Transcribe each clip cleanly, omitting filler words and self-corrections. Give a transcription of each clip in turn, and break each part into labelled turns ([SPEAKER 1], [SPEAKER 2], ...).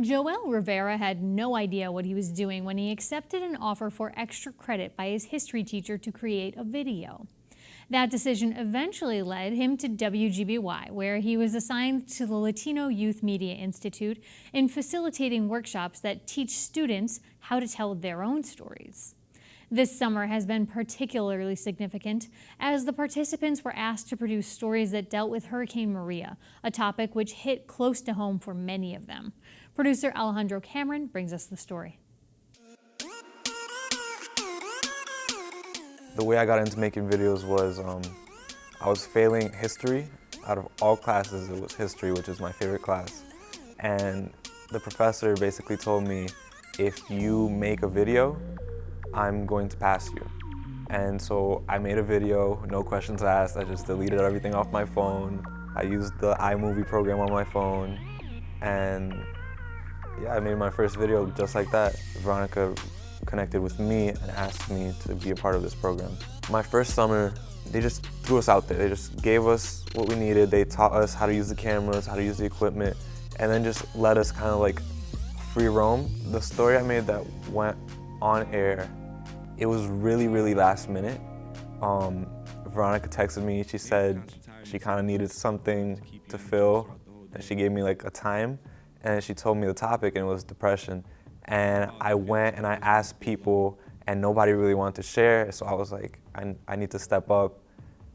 [SPEAKER 1] Joel Rivera had no idea what he was doing when he accepted an offer for extra credit by his history teacher to create a video. That decision eventually led him to WGBY, where he was assigned to the Latino Youth Media Institute in facilitating workshops that teach students how to tell their own stories. This summer has been particularly significant as the participants were asked to produce stories that dealt with Hurricane Maria, a topic which hit close to home for many of them. Producer Alejandro Cameron brings us the story.
[SPEAKER 2] The way I got into making videos was I was failing history. Out of all classes, it was history, which is my favorite class. And the professor basically told me, if you make a video, I'm going to pass you. And so I made a video, no questions asked. I just deleted everything off my phone. I used the iMovie program on my phone. And yeah, I made my first video just like that. Veronica connected with me and asked me to be a part of this program. My first summer, they just threw us out there. They just gave us what we needed. They taught us how to use the cameras, how to use the equipment, and then just let us kind of like free roam. The story I made that went on air, it was really last minute. Veronica texted me, she said she kind of needed something to fill, and she gave me like a time, and she told me the topic, and it was depression. And I went and I asked people, and nobody really wanted to share, so I was like, I need to step up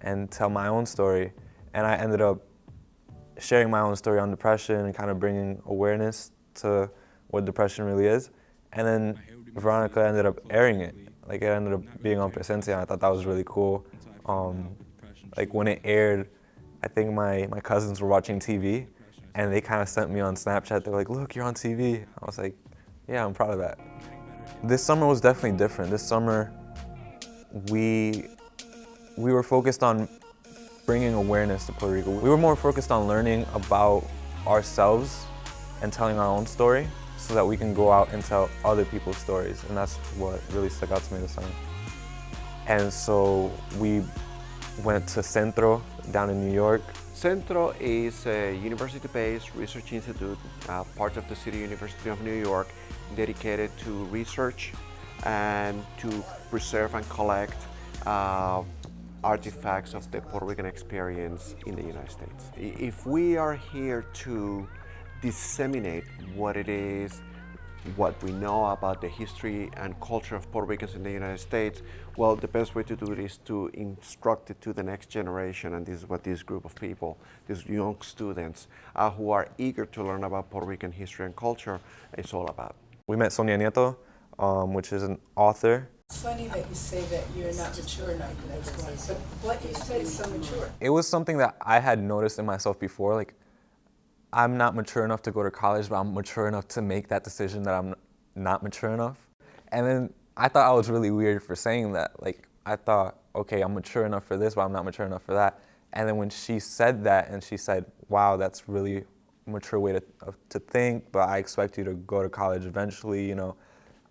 [SPEAKER 2] and tell my own story. And I ended up sharing my own story on depression and kind of bringing awareness to what depression really is. And then Veronica ended up airing it. Like, it ended up being on Presencia, and I thought that was really cool. Like, when it aired, I think my cousins were watching TV, and they kind of sent me on Snapchat. They're like, look, you're on TV. I was like, yeah, I'm proud of that. This summer was definitely different. This summer, we were focused on bringing awareness to Puerto Rico. We were more focused on learning about ourselves and telling our own story so that we can go out and tell other people's stories. And that's what really stuck out to me this summer. And so we went to Centro down in New York.
[SPEAKER 3] Centro is a university-based research institute, part of the City University of New York, dedicated to research and to preserve and collect artifacts of the Puerto Rican experience in the United States. If we are here to disseminate what it is, what we know about the history and culture of Puerto Ricans in the United States, well, the best way to do it is to instruct it to the next generation, and this is what this group of people, these young students who are eager to learn about Puerto Rican history and culture, is all about.
[SPEAKER 2] We met Sonia Nieto, which is an author.
[SPEAKER 4] It's funny that you say that you're not mature enough, but what you said is so mature.
[SPEAKER 2] It was something that I had noticed in myself before, like, I'm not mature enough to go to college, but I'm mature enough to make that decision that I'm not mature enough. And then I thought I was really weird for saying that. Like, I thought, okay, I'm mature enough for this, but I'm not mature enough for that. And then when she said that, and she said, wow, that's really a mature way to think, but I expect you to go to college eventually, you know.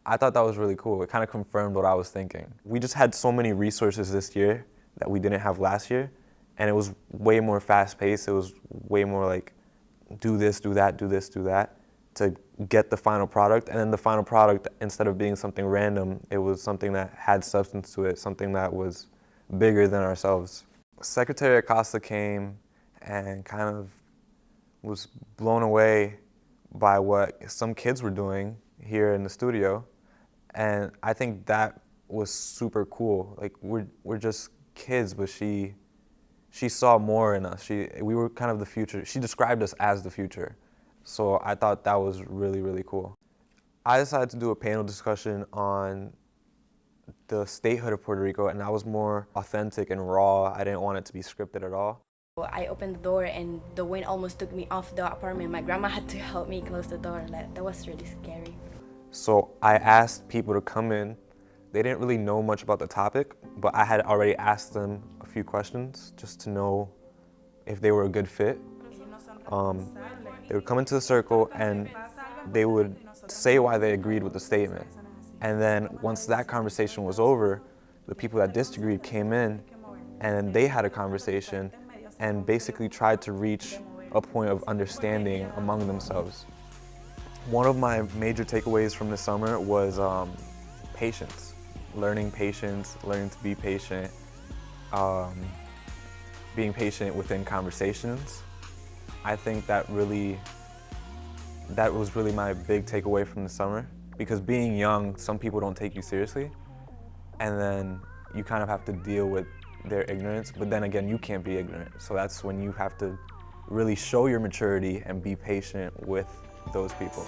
[SPEAKER 2] I thought that was really cool. It kind of confirmed what I was thinking. We just had so many resources this year that we didn't have last year, and it was way more fast-paced. It was way more like, do this, do that, do this, do that, to get the final product. And then the final product, instead of being something random, it was something that had substance to it, something that was bigger than ourselves. Secretary Acosta came and kind of was blown away by what some kids were doing here in the studio. And I think that was super cool. Like, we're just kids, but she saw more in us. We were kind of the future. She described us as the future. So I thought that was really cool. I decided to do a panel discussion on the statehood of Puerto Rico, and that was more authentic and raw. I didn't want it to be scripted at all.
[SPEAKER 5] I opened the door and the wind almost took me off the apartment. My grandma had to help me close the door. That was really scary.
[SPEAKER 2] So I asked people to come in. They didn't really know much about the topic, but I had already asked them a few questions just to know if they were a good fit. They would come into the circle and they would say why they agreed with the statement. And then once that conversation was over, the people that disagreed came in and they had a conversation and basically tried to reach a point of understanding among themselves. One of my major takeaways from the summer was patience. Learning patience, learning to be patient, being patient within conversations. I think that was really my big takeaway from the summer, because being young, some people don't take you seriously, and then you kind of have to deal with their ignorance, but then again, you can't be ignorant. So that's when you have to really show your maturity and be patient with those people.